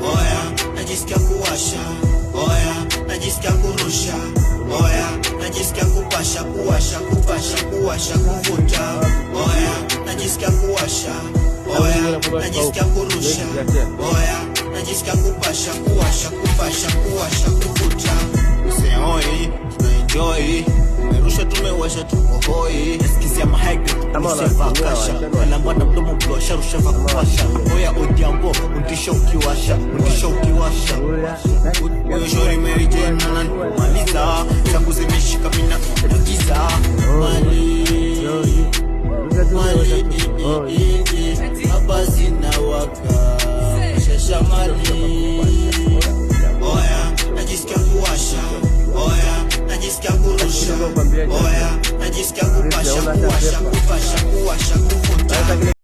Oya, najisikia kuwasha. Oya, najisikia kurusha. Oya, najisikia kupasha, kuwasha, kuvuta. Oya, najisikia kuwasha. Oya, najisikia kurusha. Oya, najisikia kupasha, kuwasha, kuvuta. Useoi, tunaenjoy. Tumerusha, tumewasha, tuko hoi. Sikizia mahaiga, tumeseva kasha. Wala mwana mdomo mblosha, rusha vakuwasha. Oya odiambo, undisha ukiwasha. Oya shori Mary Jane maliza. Zangu zimeshika mina nagiza. Hapa zinawaka shasha mali. Oya, najisikia kuwasha. Oya, najisikia kurusha. Oya, najisikia kupasha, kuvuta.